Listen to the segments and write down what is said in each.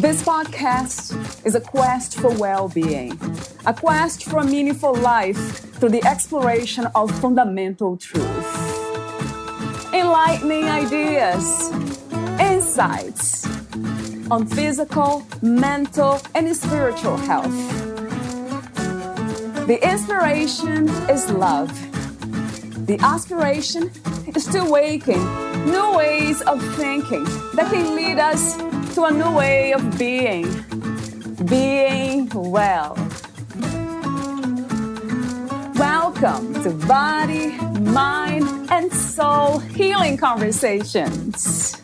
This podcast is a quest for well-being, a quest for a meaningful life through the exploration of fundamental truth. Enlightening ideas, insights on physical, mental, and spiritual health. The inspiration is love. The aspiration is to awaken new ways of thinking that can lead us to a new way of being well. Welcome to Body, Mind, and Soul Healing Conversations.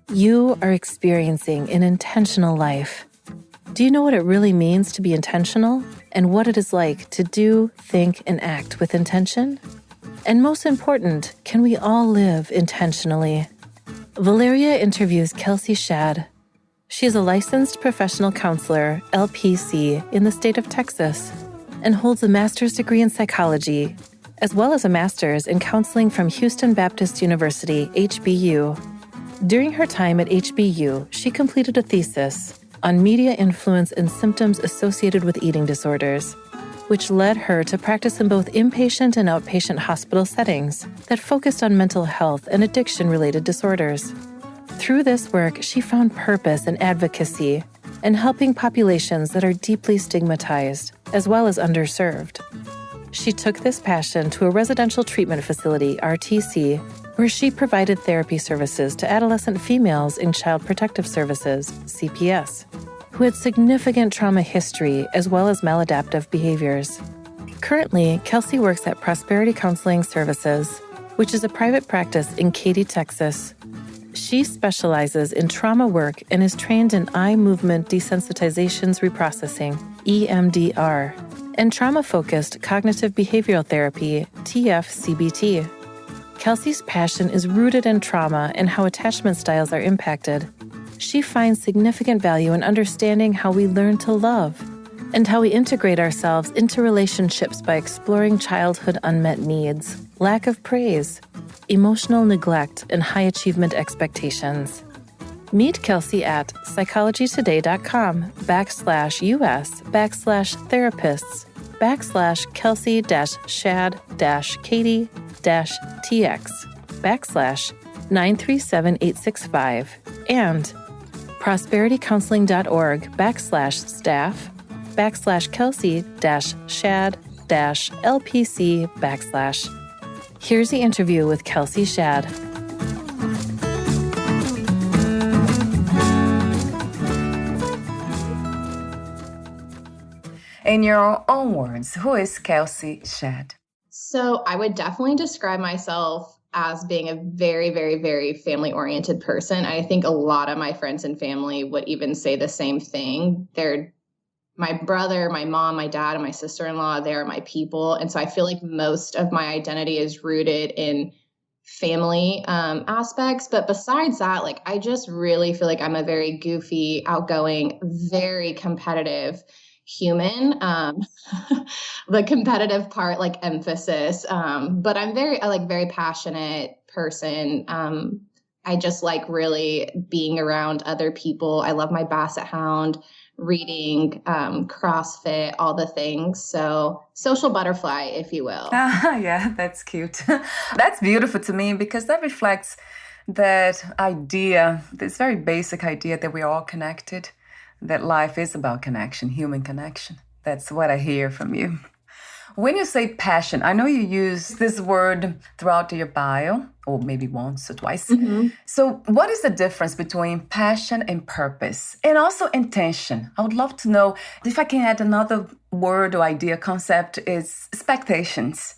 You are experiencing an intentional life. Do you know what it really means to be intentional and what it is like to do, think, and act with intention? And most important, can we all live intentionally? Valeria interviews Kelsey Shad. She is a licensed professional counselor, LPC, in the state of Texas and holds a master's degree in psychology, as well as a master's in counseling from Houston Baptist University, HBU. During her time at HBU, she completed a thesis on media influence and symptoms associated with eating disorders, which led her to practice in both inpatient and outpatient hospital settings that focused on mental health and addiction-related disorders. Through this work, she found purpose and advocacy in helping populations that are deeply stigmatized, as well as underserved. She took this passion to a residential treatment facility, RTC, where she provided therapy services to adolescent females in Child Protective Services, CPS, who had significant trauma history as well as maladaptive behaviors. Currently, Kelsey works at Prosperity Counseling Services, which is a private practice in Katy, Texas. She specializes in trauma work and is trained in eye movement desensitizations reprocessing, EMDR, and trauma-focused cognitive behavioral therapy, TFCBT. Kelsey's passion is rooted in trauma and how attachment styles are impacted. She finds significant value in understanding how we learn to love and how we integrate ourselves into relationships by exploring childhood unmet needs, lack of praise, emotional neglect, and high achievement expectations. Meet Kelsey at psychologytoday.com/us/therapist/Kelsey-Shad-Katie-TX/937-865 and prosperitycounseling.org/staff/Kelsey-Shad-LPC/. Here's the interview with Kelsey Shad. In your own words, who is Kelsey Shad? So I would definitely describe myself as being a very, very, very family-oriented person. I think a lot of my friends and family would even say the same thing. They're my brother, my mom, my dad, and my sister-in-law, they're my people. And so I feel like most of my identity is rooted in family aspects. But besides that, like, I just really feel like I'm a very goofy, outgoing, very competitive human. The competitive part, like emphasis. But I'm very passionate person. I just like really being around other people. I love my basset hound, reading, CrossFit, all the things. So social butterfly, if you will. Yeah, that's cute. That's beautiful to me because that reflects that idea, this very basic idea that we're all connected, that life is about connection, human connection. That's what I hear from you. When you say passion, I know you use this word throughout your bio, or maybe once or twice. Mm-hmm. So what is the difference between passion and purpose? And also intention. I would love to know if I can add another word or idea, concept is expectations.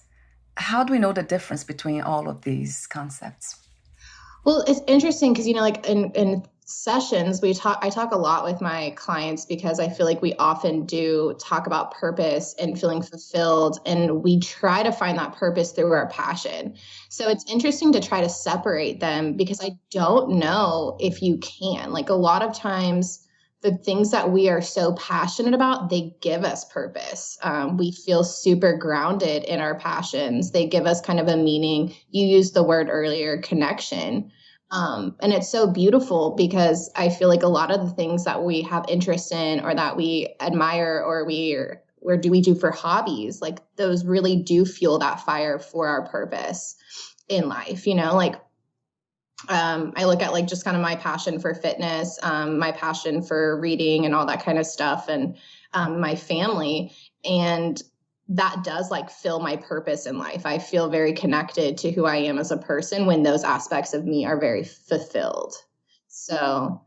How do we know the difference between all of these concepts? Well, it's interesting because, like in sessions, I talk a lot with my clients because I feel like we often do talk about purpose and feeling fulfilled, and we try to find that purpose through our passion. So it's interesting to try to separate them because I don't know if you can. Like a lot of times the things that we are so passionate about, they give us purpose. We feel super grounded in our passions. They give us kind of a meaning. You used the word earlier, connection. And it's so beautiful because I feel like a lot of the things that we have interest in or that we admire or do we do for hobbies, like those really do fuel that fire for our purpose in life, like I look at like just kind of my passion for fitness, my passion for reading and all that kind of stuff, and my family. And that does like fill my purpose in life. I feel very connected to who I am as a person when those aspects of me are very fulfilled. So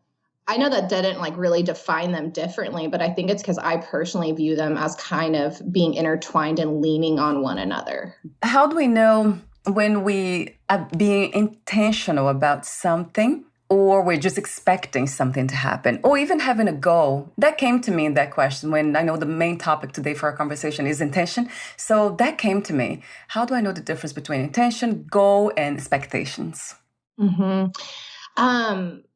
I know that didn't like really define them differently, but I think it's because I personally view them as kind of being intertwined and leaning on one another. How do we know when we are being intentional about something, or we're just expecting something to happen, or even having a goal? That came to me in that question when I know the main topic today for our conversation is intention. So that came to me. How do I know the difference between intention, goal, and expectations?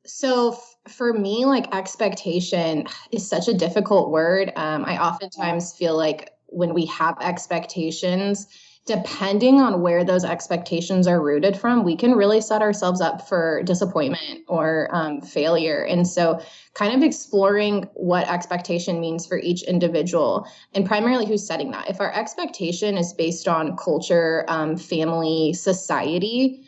So for me, like expectation is such a difficult word. I oftentimes feel like when we have expectations, depending on where those expectations are rooted from, we can really set ourselves up for disappointment or failure. And so kind of exploring what expectation means for each individual and primarily who's setting that. If our expectation is based on culture, family, society,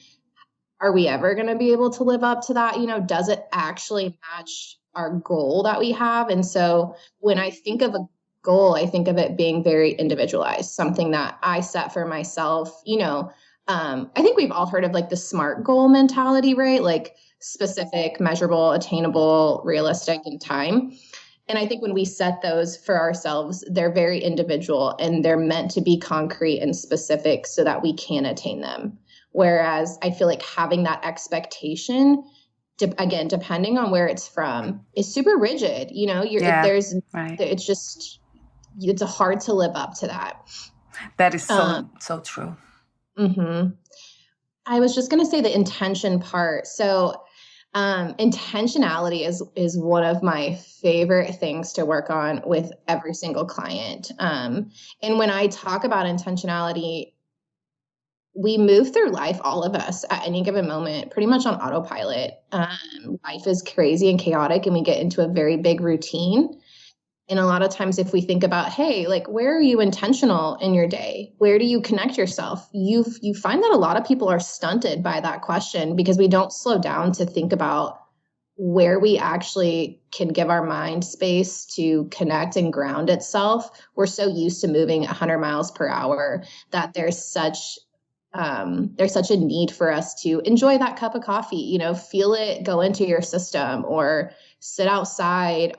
are we ever going to be able to live up to that? Does it actually match our goal that we have? And so when I think of a goal, I think of it being very individualized, something that I set for myself. I think we've all heard of like the SMART goal mentality, right? Like specific, measurable, attainable, realistic, and time. And I think when we set those for ourselves, they're very individual and they're meant to be concrete and specific so that we can attain them. Whereas I feel like having that expectation, again, depending on where it's from, is super rigid. Right. It's hard to live up to that. That is so true. Mm-hmm. I was just going to say the intention part. So intentionality is one of my favorite things to work on with every single client. And when I talk about intentionality, we move through life, all of us, at any given moment, pretty much on autopilot. Life is crazy and chaotic, and we get into a very big routine. And a lot of times if we think about, hey, like, where are you intentional in your day? Where do you connect yourself? You find that a lot of people are stunted by that question because we don't slow down to think about where we actually can give our mind space to connect and ground itself. We're so used to moving 100 miles per hour that there's such a need for us to enjoy that cup of coffee, feel it go into your system, or sit outside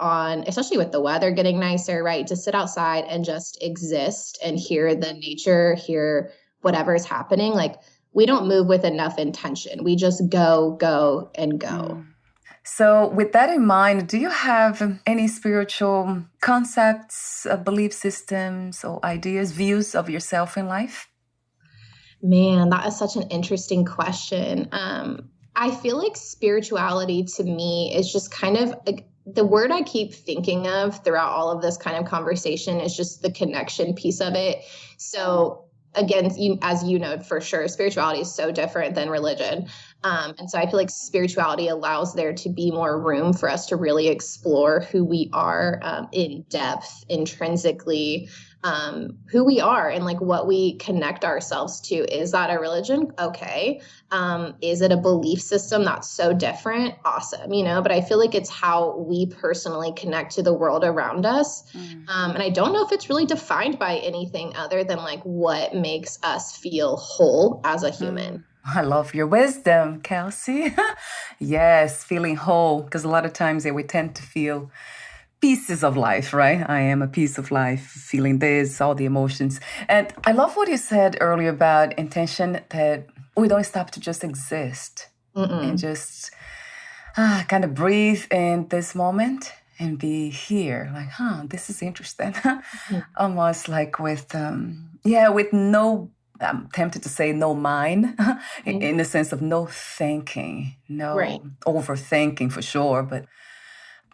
especially with the weather getting nicer, right? To sit outside and just exist and hear the nature, hear whatever's happening. Like, we don't move with enough intention. We just go, and go. So with that in mind, do you have any spiritual concepts, belief systems, or ideas, views of yourself in life? Man, that is such an interesting question. I feel like spirituality to me is just kind of the word I keep thinking of throughout all of this kind of conversation is just the connection piece of it. So again, as you know, for sure, spirituality is so different than religion. And so I feel like spirituality allows there to be more room for us to really explore who we are in depth, intrinsically, who we are and like what we connect ourselves to. Is that a religion? Okay. Is it a belief system that's so different? Awesome. But I feel like it's how we personally connect to the world around us. And I don't know if it's really defined by anything other than like what makes us feel whole as a human. I love your wisdom, Kelsey. Yes, feeling whole, because a lot of times we tend to feel pieces of life, right? I am a piece of life, feeling this, all the emotions. And I love what you said earlier about intention, that we don't stop to just exist and just kind of breathe in this moment and be here. Like, this is interesting. Almost like with no, I'm tempted to say no mind, in the sense of no thinking, no Right. overthinking for sure, but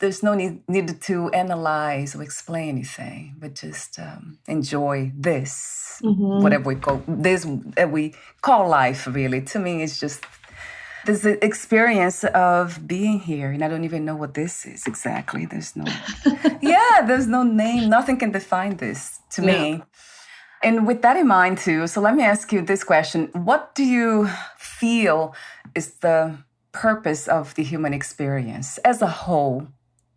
there's no need to analyze or explain anything, but just enjoy this, whatever we call this, that we call life. Really, to me, it's just this experience of being here, and I don't even know what this is exactly. There's no, there's no name. Nothing can define this to me. And with that in mind too, so let me ask you this question: what do you feel is the purpose of the human experience as a whole?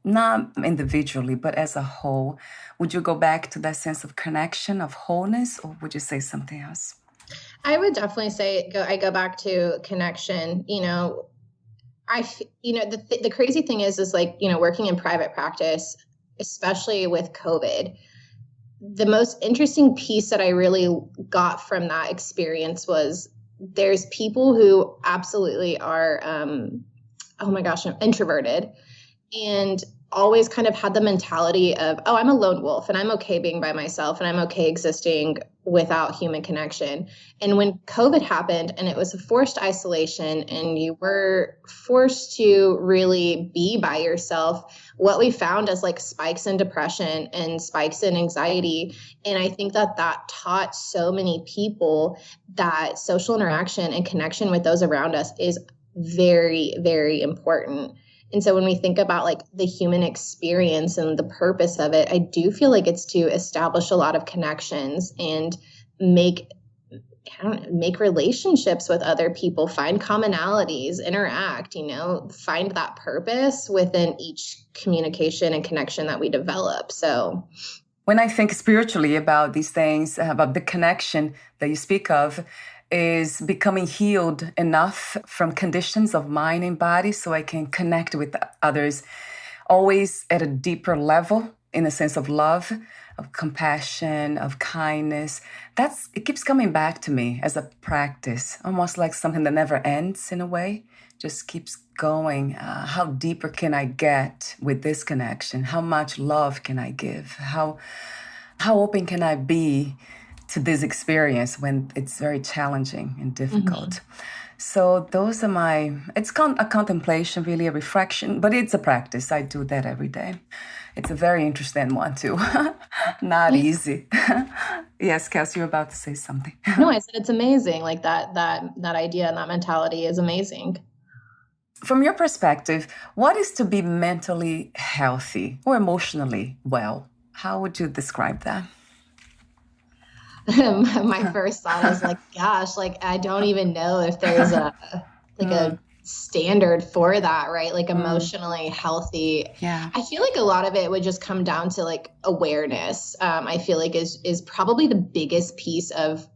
Not individually, but as a whole. Would you go back to that sense of connection, of wholeness, or would you say something else? I would definitely say I go back to connection. The crazy thing is like, working in private practice, especially with COVID, the most interesting piece that I really got from that experience was there's people who absolutely are, introverted, and always kind of had the mentality of, oh, I'm a lone wolf and I'm okay being by myself and I'm okay existing without human connection. And when COVID happened and it was a forced isolation and you were forced to really be by yourself, what we found is like spikes in depression and spikes in anxiety. And I think that taught so many people that social interaction and connection with those around us is very, very important. And so when we think about like the human experience and the purpose of it, I do feel like it's to establish a lot of connections and make relationships with other people, find commonalities, interact, find that purpose within each communication and connection that we develop. So when I think spiritually about these things, about the connection that you speak of, is becoming healed enough from conditions of mind and body so I can connect with others always at a deeper level, in a sense of love, of compassion, of kindness. It keeps coming back to me as a practice, almost like something that never ends in a way, just keeps going. How deeper can I get with this connection? How much love can I give? How open can I be to this experience when it's very challenging and difficult? So those are it's a contemplation, really a reflection, but it's a practice. I do that every day. It's a very interesting one too. Not easy. Yes, Kelsey, you're about to say something. No, I said it's amazing. Like that idea and that mentality is amazing. From your perspective, what is to be mentally healthy or emotionally well? How would you describe that? My first thought is like, gosh, like I don't even know if there's a standard for that, right? Like emotionally healthy. Yeah. I feel like a lot of it would just come down to like awareness. I feel like is probably the biggest piece of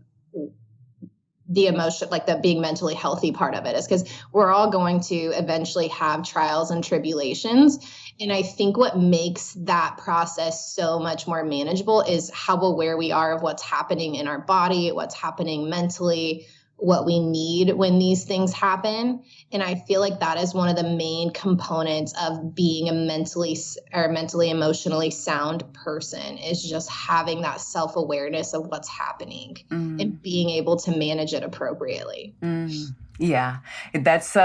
the emotion, like the being mentally healthy part of it, is because we're all going to eventually have trials and tribulations. And I think what makes that process so much more manageable is how aware we are of what's happening in our body, what's happening mentally, what we need when these things happen. And I feel like that is one of the main components of being a mentally, emotionally sound person, is just having that self-awareness of what's happening and being able to manage it appropriately. Yeah, that's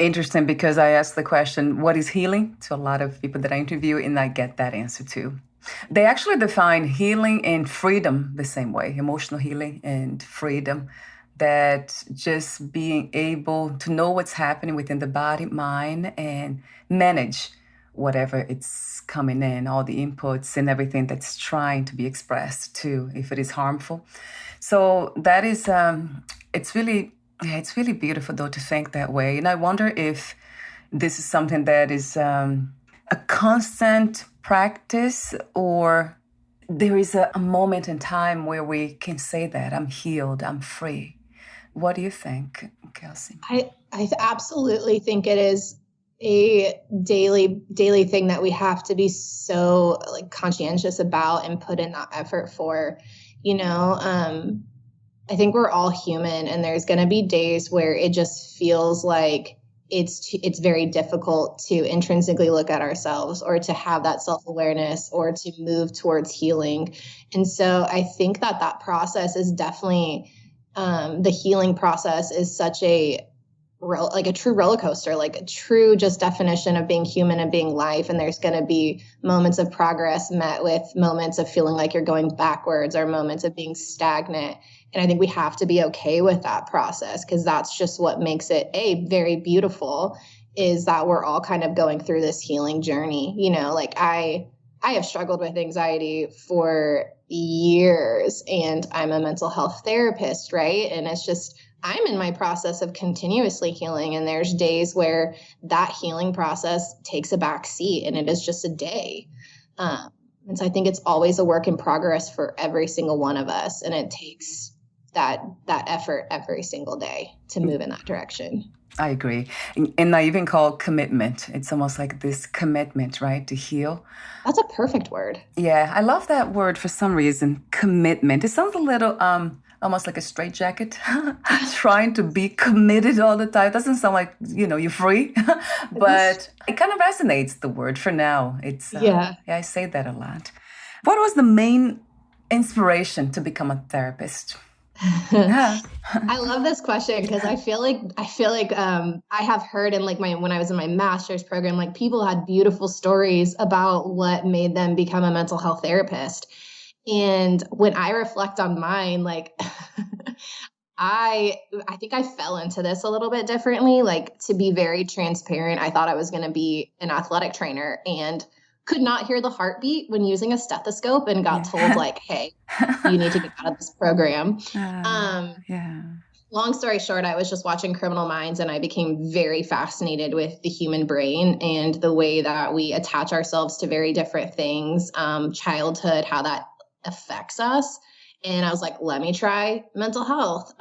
interesting, because I asked the question, what is healing, to a lot of people that I interview, and I get that answer too. They actually define healing and freedom the same way, emotional healing and freedom. That just being able to know what's happening within the body, mind, and manage whatever it's coming in, all the inputs and everything that's trying to be expressed too, if it is harmful. So that is, it's really beautiful though to think that way. And I wonder if this is something that is a constant practice, or there is a moment in time where we can say that I'm healed, I'm free. What do you think, Kelsey? I absolutely think it is a daily thing that we have to be so like conscientious about and put in that effort for. I think we're all human, and there's going to be days where it just feels like it's very difficult to intrinsically look at ourselves, or to have that self-awareness, or to move towards healing. And so I think that process is definitely the healing process is such a like a true roller coaster, like a true just definition of being human and being life. And there's going to be moments of progress met with moments of feeling like you're going backwards or moments of being stagnant. And I think we have to be okay with that process, because that's just what makes it very beautiful, is that we're all kind of going through this healing journey. Like I have struggled with anxiety for years, and I'm a mental health therapist, right? And it's just, I'm in my process of continuously healing. And there's days where that healing process takes a back seat and it is just a day. And so I think it's always a work in progress for every single one of us. And it takes that effort every single day to move in that direction. I agree. And I even call commitment. It's almost like this commitment, right? To heal. That's a perfect word. Yeah, I love that word for some reason. Commitment. It sounds a little almost like a straitjacket. Trying to be committed all the time. It doesn't sound like, you're free. But it kind of resonates, the word, for now. It's yeah, I say that a lot. What was the main inspiration to become a therapist? I love this question, because I feel like I have heard in like when I was in my master's program, like people had beautiful stories about what made them become a mental health therapist. And when I reflect on mine, like I think I fell into this a little bit differently. Like, to be very transparent, I thought I was going to be an athletic trainer and could not hear the heartbeat when using a stethoscope, and got told like, hey, you need to get out of this program. Long story short, I was just watching Criminal Minds, and I became very fascinated with the human brain and the way that we attach ourselves to very different things, childhood, how that affects us. And I was like, let me try mental health.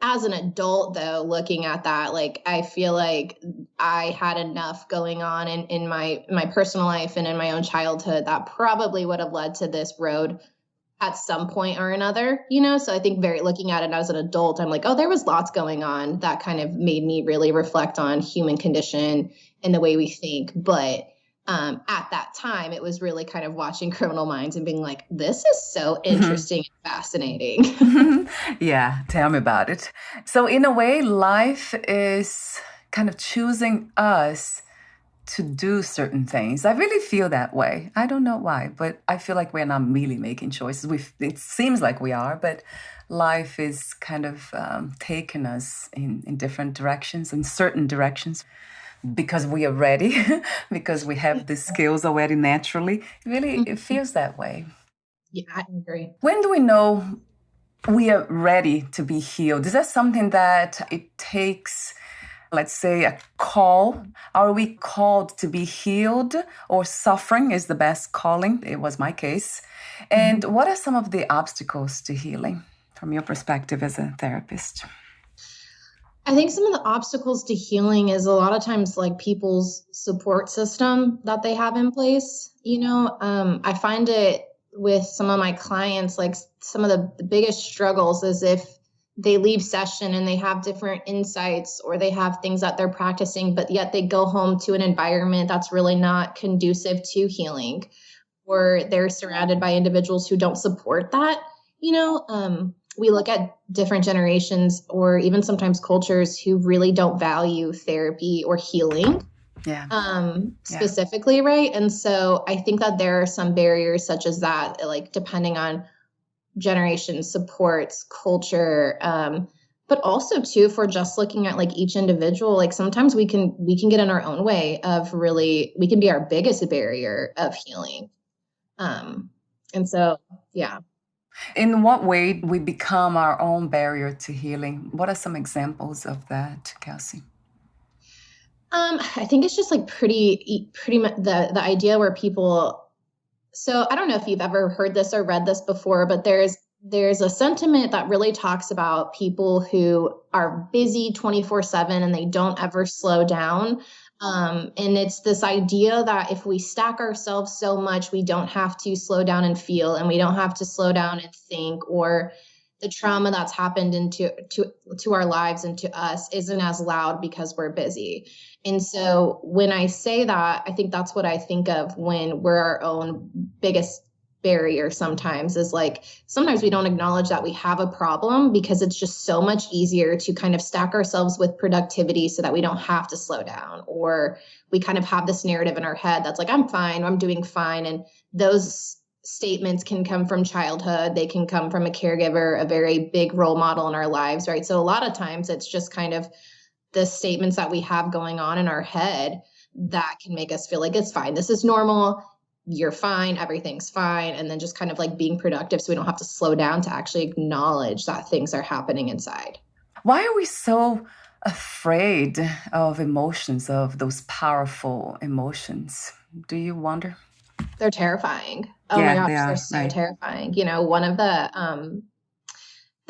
As an adult, though, looking at that, like, I feel like I had enough going on in my personal life and in my own childhood that probably would have led to this road at some point or another, So I think looking at it as an adult, I'm like, oh, there was lots going on that kind of made me really reflect on human condition and the way we think. But at that time, it was really kind of watching Criminal Minds and being like, this is so interesting and fascinating. Yeah, tell me about it. So in a way, life is kind of choosing us to do certain things. I really feel that way. I don't know why, but I feel like we're not really making choices. It seems like we are, but life is kind of taking us in different directions, in certain directions. Because we are ready, because we have the skills already naturally. Really, it feels that way. Yeah, I agree. When do we know we are ready to be healed? Is that something that it takes, let's say, a call? Are we called to be healed, or suffering is the best calling? It was my case. And what are some of the obstacles to healing from your perspective as a therapist? I think some of the obstacles to healing is a lot of times like people's support system that they have in place. I find it with some of my clients, like some of the biggest struggles is if they leave session and they have different insights, or they have things that they're practicing, but yet they go home to an environment that's really not conducive to healing, or they're surrounded by individuals who don't support that. We look at different generations, or even sometimes cultures, who really don't value therapy or healing specifically, right? And so I think that there are some barriers such as that, like depending on generation, supports, culture, but also too, if we're just looking at like each individual, like sometimes we can get in our own way of we can be our biggest barrier of healing. And so, yeah. In what way we become our own barrier to healing? What are some examples of that, Kelsey? I think it's just like pretty much the idea where people. So I don't know if you've ever heard this or read this before, but there's a sentiment that really talks about people who are busy 24/7 and they don't ever slow down. And it's this idea that if we stack ourselves so much, we don't have to slow down and feel, and we don't have to slow down and think, or the trauma that's happened to our lives and to us isn't as loud because we're busy. And so when I say that, I think that's what I think of when we're our own biggest barrier sometimes is like, sometimes we don't acknowledge that we have a problem because it's just so much easier to kind of stack ourselves with productivity so that we don't have to slow down. Or we kind of have this narrative in our head that's like, I'm fine, I'm doing fine. And those statements can come from childhood. They can come from a caregiver, a very big role model in our lives, right? So a lot of times it's just kind of the statements that we have going on in our head that can make us feel like it's fine. This is normal. You're fine. Everything's fine. And then just kind of like being productive so we don't have to slow down to actually acknowledge that things are happening inside. Why are we so afraid of emotions, of those powerful emotions? Do you wonder? They're terrifying. Oh my Yeah, they gosh, they're are, so right. terrifying. You know, one of the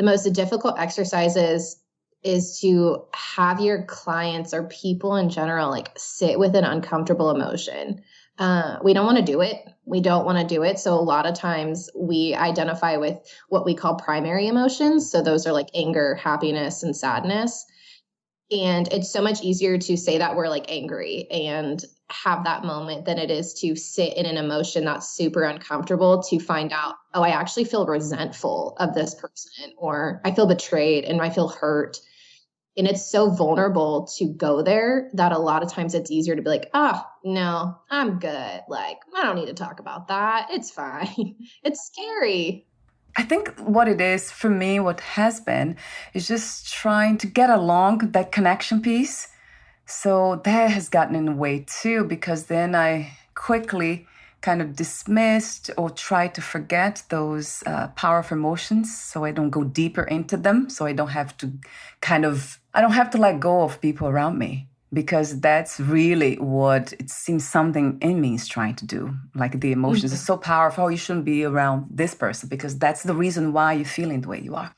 most difficult exercises is to have your clients or people in general like sit with an uncomfortable emotion. We don't want to do it. We don't want to do it. So a lot of times we identify with what we call primary emotions. So those are like anger, happiness, and sadness. And it's so much easier to say that we're like angry and have that moment than it is to sit in an emotion that's super uncomfortable to find out, oh, I actually feel resentful of this person, or I feel betrayed and I feel hurt. And it's so vulnerable to go there that a lot of times it's easier to be like, oh, no, I'm good. Like, I don't need to talk about that. It's fine. It's scary. I think what it is for me, what has been, is just trying to get along that connection piece. So that has gotten in the way too, because then I quickly kind of dismissed or tried to forget those powerful emotions so I don't go deeper into them. So I don't have to I don't have to let go of people around me, because that's really what it seems something in me is trying to do. Like the emotions are so powerful, you shouldn't be around this person because that's the reason why you're feeling the way you are.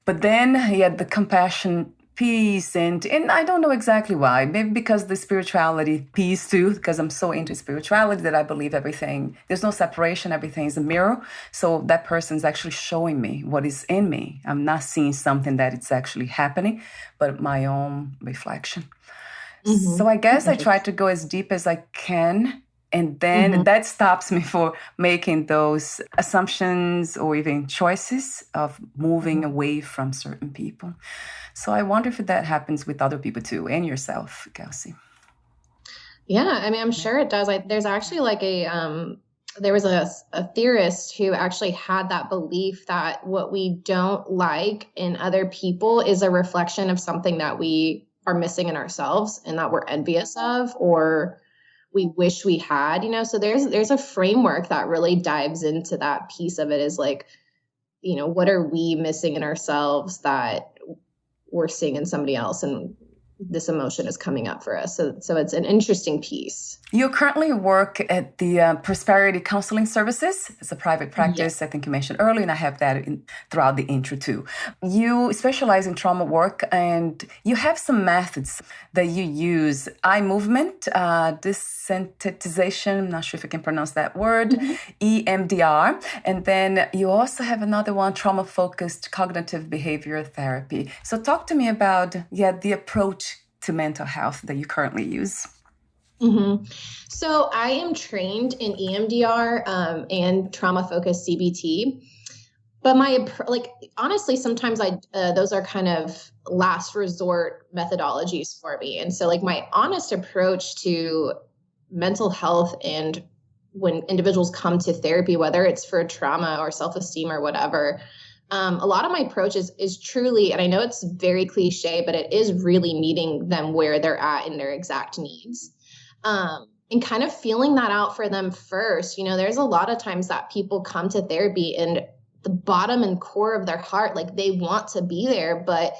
But then he had the compassion piece, and I don't know exactly why. Maybe because the spirituality piece too, because I'm so into spirituality that I believe everything, there's no separation, everything is a mirror. So that person's actually showing me what is in me. I'm not seeing something that it's actually happening, but my own reflection. So I guess I try to go as deep as I can. And then that stops me for making those assumptions or even choices of moving away from certain people. So I wonder if that happens with other people too, and yourself, Kelsey. Yeah, I mean, I'm sure it does. There's actually like there was a theorist who actually had that belief that what we don't like in other people is a reflection of something that we are missing in ourselves and that we're envious of or we wish we had, you know. So there's a framework that really dives into that piece of it, is like, you know, what are we missing in ourselves that we're seeing in somebody else, and this emotion is coming up for us. So it's an interesting piece. You currently work at the Prosperity Counseling Services. It's a private practice, I think you mentioned earlier, and I have that throughout the intro too. You specialize in trauma work, and you have some methods that you use. Eye movement, desensitization, I'm not sure if I can pronounce that word, EMDR. And then you also have another one, trauma-focused cognitive behavioral therapy. So talk to me about, the approach to mental health that you currently use. So I am trained in EMDR and trauma-focused CBT, but honestly, sometimes those are kind of last resort methodologies for me. And so like my honest approach to mental health, and when individuals come to therapy, whether it's for trauma or self-esteem or whatever, a lot of my approach is truly, and I know it's very cliche, but it is really meeting them where they're at in their exact needs. And kind of feeling that out for them first. You know, there's a lot of times that people come to therapy and the bottom and core of their heart, like they want to be there, but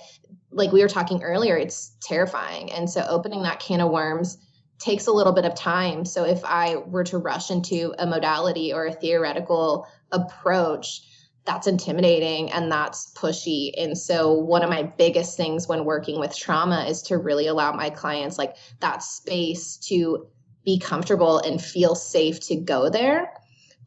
like we were talking earlier, it's terrifying. And so opening that can of worms takes a little bit of time. So if I were to rush into a modality or a theoretical approach, that's intimidating and that's pushy. And so one of my biggest things when working with trauma is to really allow my clients like that space to be comfortable and feel safe to go there.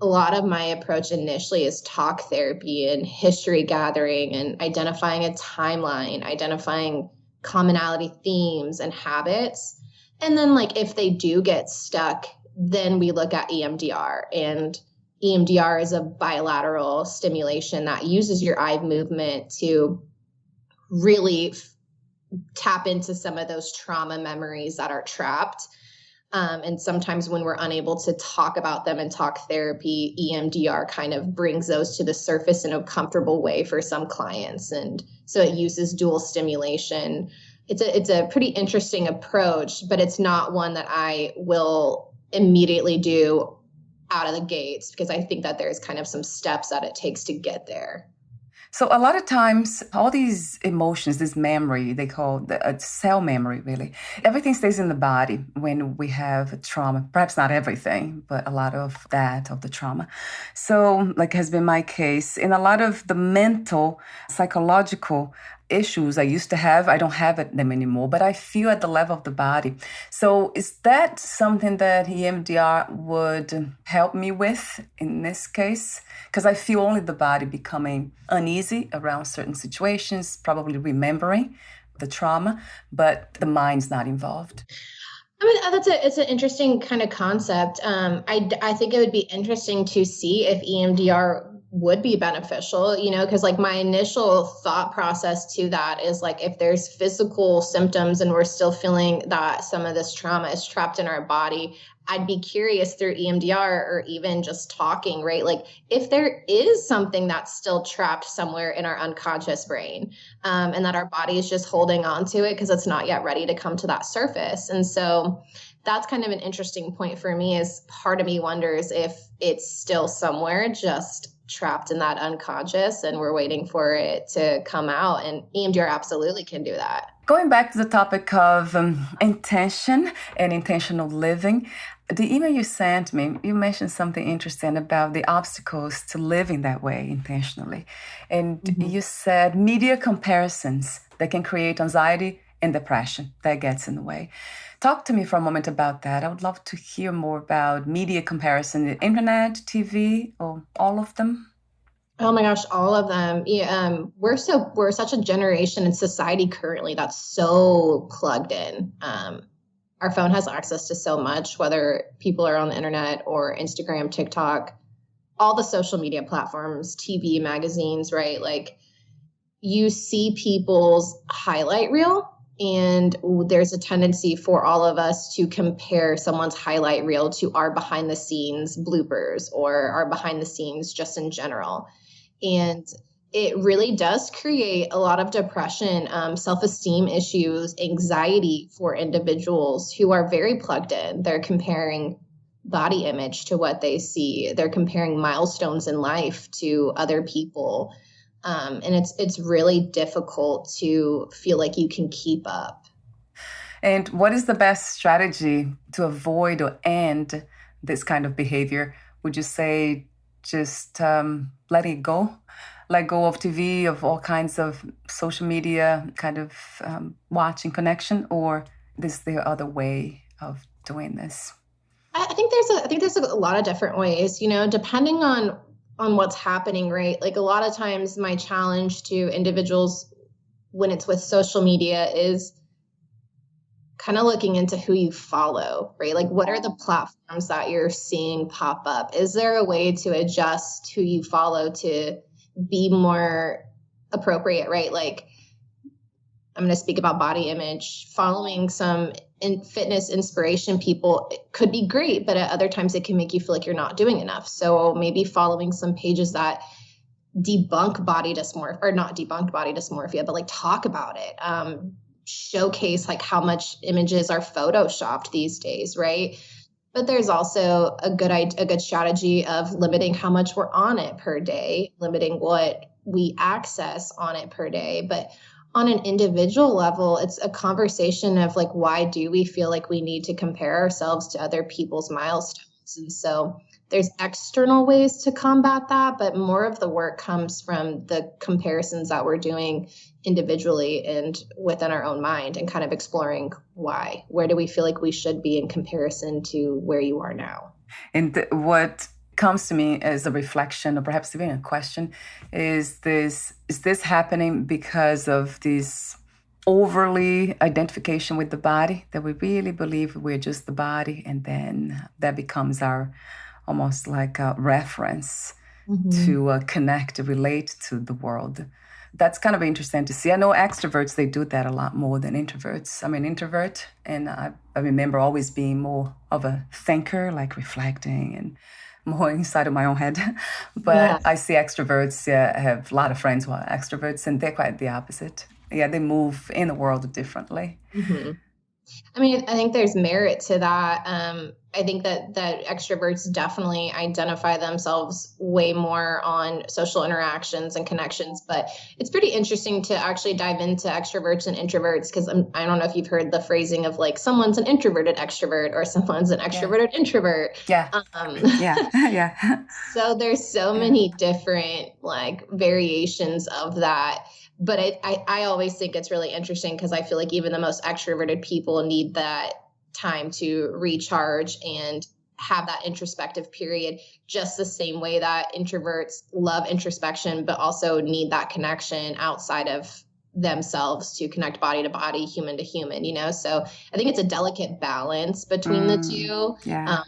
A lot of my approach initially is talk therapy and history gathering and identifying a timeline, identifying commonality themes and habits. And then like if they do get stuck, then we look at EMDR and EMDR is a bilateral stimulation that uses your eye movement to really tap into some of those trauma memories that are trapped. And sometimes when we're unable to talk about them and talk therapy, EMDR kind of brings those to the surface in a comfortable way for some clients. And so it uses dual stimulation. It's a pretty interesting approach, but it's not one that I will immediately do out of the gates, because I think that there's kind of some steps that it takes to get there. So a lot of times, all these emotions, this memory, they call the cell memory, really. Everything stays in the body when we have trauma. Perhaps not everything, but a lot of that, of the trauma. So like has been my case, in a lot of the mental, psychological issues I used to have, I don't have them anymore, but I feel at the level of the body. So is that something that EMDR would help me with in this case? Because I feel only the body becoming uneasy around certain situations, probably remembering the trauma, but the mind's not involved. I mean, it's an interesting kind of concept. I think it would be interesting to see if EMDR would be beneficial, because like my initial thought process to that is like, if there's physical symptoms and we're still feeling that some of this trauma is trapped in our body, I'd be curious through EMDR or even just talking, right? Like if there is something that's still trapped somewhere in our unconscious brain, and that our body is just holding on to it because it's not yet ready to come to that surface. And so that's kind of an interesting point for me, is part of me wonders if it's still somewhere just trapped in that unconscious and we're waiting for it to come out. And EMDR absolutely can do that. Going back to the topic of intention and intentional living, the email you sent me, you mentioned something interesting about the obstacles to living that way intentionally. And you said media comparisons that can create anxiety and depression that gets in the way. Talk to me for a moment about that. I would love to hear more about media comparison, the internet, TV, or all of them. Oh my gosh, all of them. Yeah, we're such a generation in society currently that's so plugged in. Our phone has access to so much, whether people are on the internet or Instagram, TikTok, all the social media platforms, TV, magazines, right? Like you see people's highlight reel, and there's a tendency for all of us to compare someone's highlight reel to our behind the scenes bloopers or our behind the scenes just in general. And it really does create a lot of depression, self-esteem issues, anxiety for individuals who are very plugged in. They're comparing body image to what they see. They're comparing milestones in life to other people. And it's really difficult to feel like you can keep up. And what is the best strategy to avoid or end this kind of behavior? Would you say just let it go? Let go of TV, of all kinds of social media kind of watching connection, or is there other way of doing this? I think there's a lot of different ways, depending on what's happening, right? Like a lot of times my challenge to individuals when it's with social media is kind of looking into who you follow, right? Like what are the platforms that you're seeing pop up? Is there a way to adjust who you follow to be more appropriate, right? Like I'm going to speak about body image. Following some fitness inspiration people could be great, but at other times it can make you feel like you're not doing enough. So maybe following some pages that debunk body dysmorphia, or not debunk body dysmorphia, but like talk about it, showcase like how much images are photoshopped these days, right? But there's also a good strategy of limiting how much we're on it per day, limiting what we access on it per day. But on an individual level, it's a conversation of like, why do we feel like we need to compare ourselves to other people's milestones? And so there's external ways to combat that, but more of the work comes from the comparisons that we're doing individually and within our own mind, and kind of exploring why. Where do we feel like we should be in comparison to where you are now? And what comes to me as a reflection, or perhaps even a question, is this happening because of this overly identification with the body, that we really believe we're just the body, and then that becomes our almost like a reference to connect, relate to the world. That's kind of interesting to see. I know extroverts, they do that a lot more than introverts. I'm an introvert, and I remember always being more of a thinker, like reflecting and more inside of my own head. Yeah. But I see extroverts, yeah, I have a lot of friends who are extroverts, and they're quite the opposite. Yeah, they move in the world differently. I mean, I think there's merit to that. I think that extroverts definitely identify themselves way more on social interactions and connections. But it's pretty interesting to actually dive into extroverts and introverts, because I don't know if you've heard the phrasing of like someone's an introverted extrovert or someone's an extroverted introvert. Yeah. Yeah. So there's so many different like variations of that. But I always think it's really interesting because I feel like even the most extroverted people need that time to recharge and have that introspective period, just the same way that introverts love introspection, but also need that connection outside of themselves to connect body to body, human to human, you know? So I think it's a delicate balance between the two. Yeah.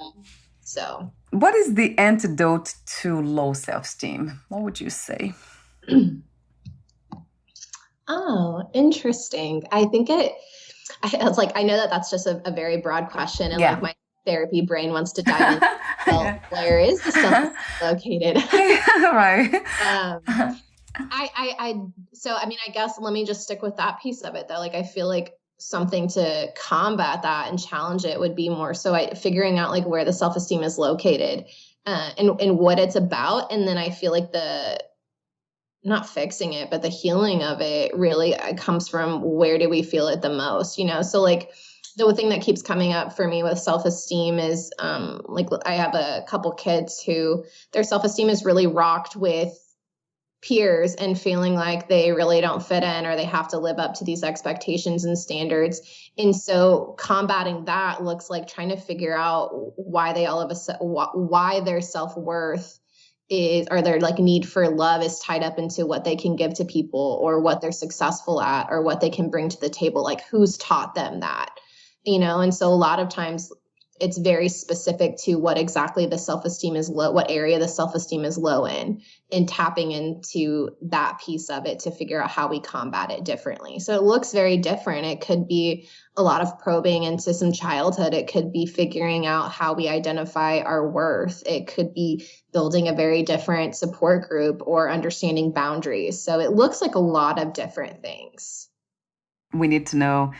So what is the antidote to low self-esteem? What would you say? Oh, interesting. I think it's like, I know that that's just a very broad question, and like my therapy brain wants to dive in. Well, where is the self located? Right. So, I mean, I guess let me just stick with that piece of it though. Like, I feel like something to combat that and challenge it would be more so figuring out like where the self-esteem is located, and what it's about. And then I feel like not fixing it, but the healing of it really comes from where do we feel it the most, you know? So like the thing that keeps coming up for me with self-esteem is like I have a couple kids who their self-esteem is really rocked with peers and feeling like they really don't fit in, or they have to live up to these expectations and standards. And so combating that looks like trying to figure out why they all of a sudden, why their self-worth or their like need for love is tied up into what they can give to people, or what they're successful at, or what they can bring to the table. Like who's taught them that, you know? And so a lot of times it's very specific to what exactly the self-esteem is low, what area the self-esteem is low in, and tapping into that piece of it to figure out how we combat it differently. So it looks very different. It could be a lot of probing into some childhood. It could be figuring out how we identify our worth. It could be building a very different support group or understanding boundaries. So it looks like a lot of different things. We need to know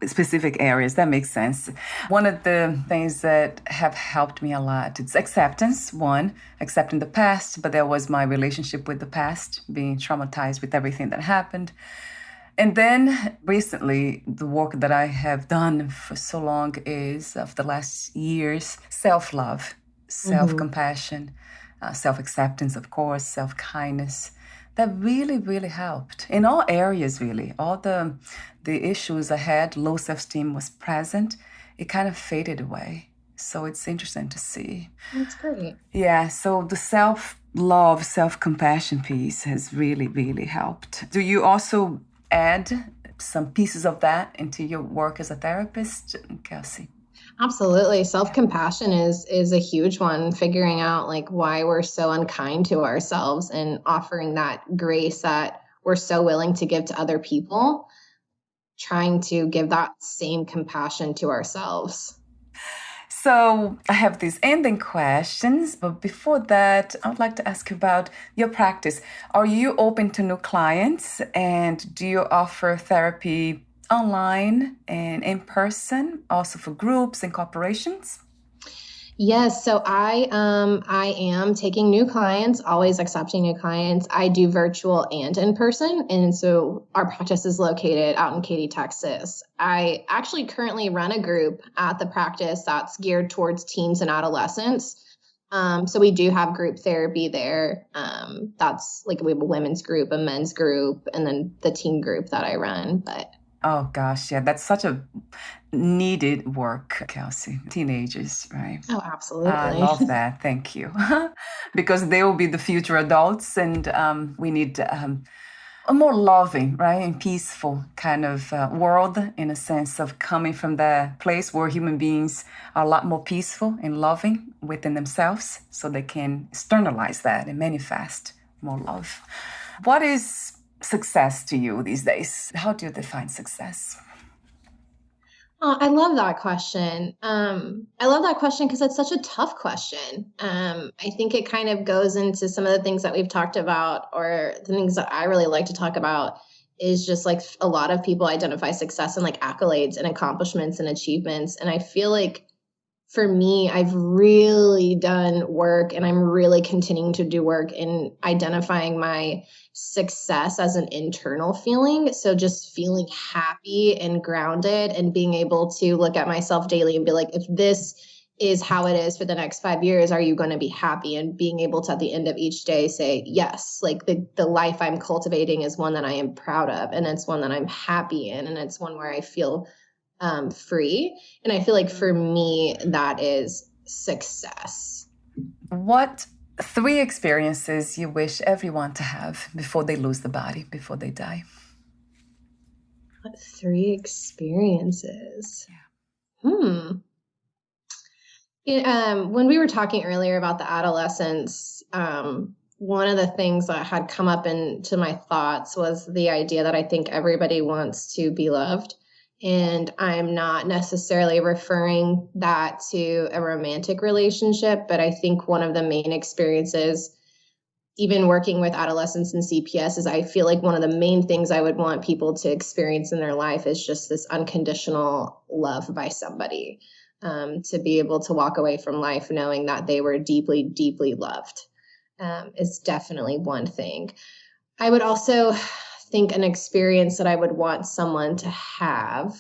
specific areas. That makes sense. One of the things that have helped me a lot, it's acceptance. One, accepting the past, but there was my relationship with the past, being traumatized with everything that happened. And then recently, the work that I have done for so long is, of the last years, self-love, self-compassion, self-acceptance, of course, self-kindness. That really, really helped in all areas, really. All the issues I had, low self-esteem was present. It kind of faded away. So it's interesting to see. That's great. Yeah, so the self-love, self-compassion piece has really, really helped. Do you also add some pieces of that into your work as a therapist, Kelsey? Absolutely. Self-compassion is a huge one, figuring out like why we're so unkind to ourselves and offering that grace that we're so willing to give to other people, trying to give that same compassion to ourselves. So I have these ending questions, but before that, I would like to ask you about your practice. Are you open to new clients, and do you offer therapy online and in person, also for groups and corporations? Yes, so I am taking new clients, always accepting new clients. I do virtual and in person, and so our practice is located out in Katy, Texas. I actually currently run a group at the practice that's geared towards teens and adolescents. So we do have group therapy there. That's like we have a women's group, a men's group, and then the teen group that I run. But oh gosh, yeah, that's such a needed work, Kelsey. Teenagers, right? oh, absolutely. I love that. Thank you. Because they will be the future adults, and we need a more loving, right, and peaceful kind of world, in a sense of coming from the place where human beings are a lot more peaceful and loving within themselves, so they can externalize that and manifest more love. What is success to you these days? How do you define success? Oh, I love that question. I love that question because it's such a tough question. I think it kind of goes into some of the things that we've talked about, or the things that I really like to talk about is just like a lot of people identify success in like accolades and accomplishments and achievements. And I feel like for me, I've really done work and I'm really continuing to do work in identifying my success as an internal feeling. So just feeling happy and grounded and being able to look at myself daily and be like, if this is how it is for the next 5 years, are you going to be happy? And being able to at the end of each day say, yes, like the life I'm cultivating is one that I am proud of, and it's one that I'm happy in, and it's one where I feel free. And I feel like for me, that is success. What 3 experiences you wish everyone to have before they lose the body, before they die? What 3 experiences? Yeah. When we were talking earlier about the adolescents, one of the things that had come up into my thoughts was the idea that I think everybody wants to be loved. And I'm not necessarily referring that to a romantic relationship, but I think one of the main experiences, even working with adolescents in CPS, is I feel like one of the main things I would want people to experience in their life is just this unconditional love by somebody, to be able to walk away from life knowing that they were deeply, deeply loved, is definitely one thing. I would also think an experience that I would want someone to have.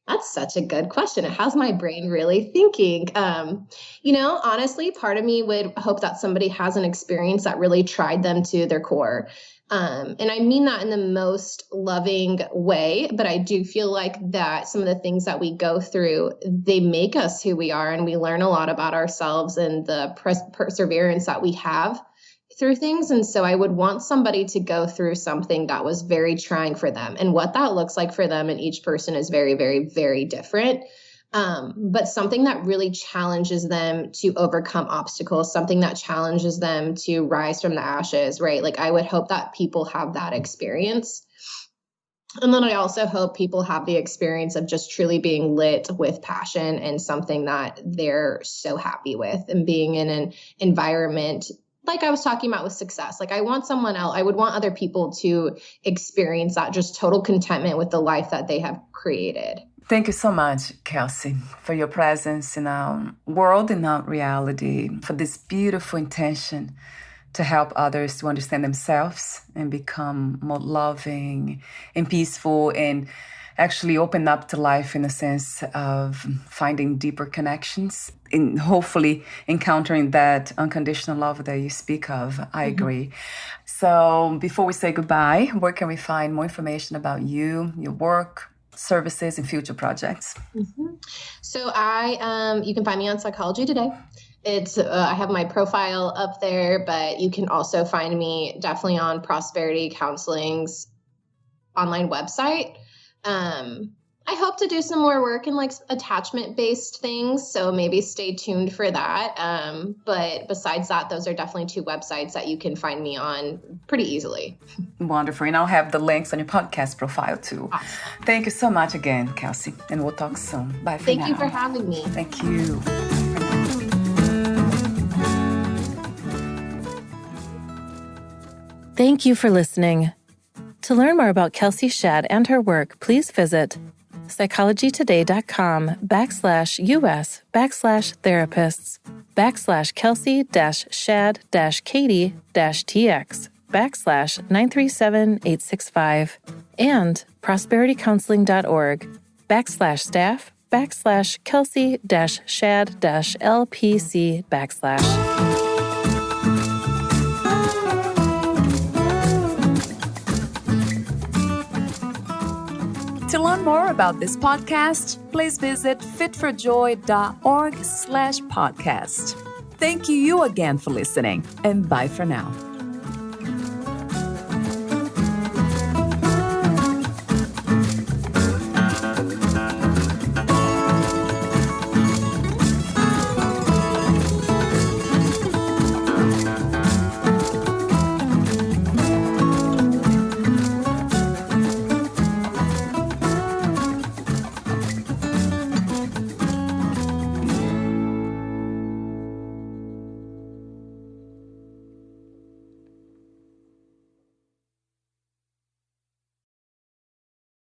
That's such a good question. It has my brain really thinking. Honestly, part of me would hope that somebody has an experience that really tried them to their core. And I mean that in the most loving way, but I do feel like that some of the things that we go through, they make us who we are, and we learn a lot about ourselves and the perseverance that we have through things. And so I would want somebody to go through something that was very trying for them. And what that looks like for them and each person is very, very, very different. But something that really challenges them to overcome obstacles, something that challenges them to rise from the ashes, right? Like I would hope that people have that experience. And then I also hope people have the experience of just truly being lit with passion and something that they're so happy with, and being in an environment like I was talking about with success. Like I would want other people to experience that just total contentment with the life that they have created. Thank you so much, Kelsey, for your presence in our world, in our reality, for this beautiful intention to help others to understand themselves and become more loving and peaceful, and actually open up to life in a sense of finding deeper connections and hopefully encountering that unconditional love that you speak of. I agree. So before we say goodbye, where can we find more information about you, your work, services, and future projects? So you can find me on Psychology Today. I have my profile up there, but you can also find me definitely on Prosperity Counseling's online website. I hope to do some more work in like attachment-based things, so maybe stay tuned for that. But besides that, those are definitely 2 websites that you can find me on pretty easily. Wonderful. And I'll have the links on your podcast profile too. Awesome. Thank you so much again, Kelsey. And we'll talk soon. Bye for now. Thank you for having me. Thank you. Thank you for listening. To learn more about Kelsey Shad and her work, please visit psychologytoday.com/us/therapist/Kelsey-Shad-Katie-TX/937-865 and prosperitycounseling.org/staff/Kelsey-Shad-LPC/. To learn more about this podcast, please visit fitforjoy.org/podcast. Thank you again for listening, and bye for now.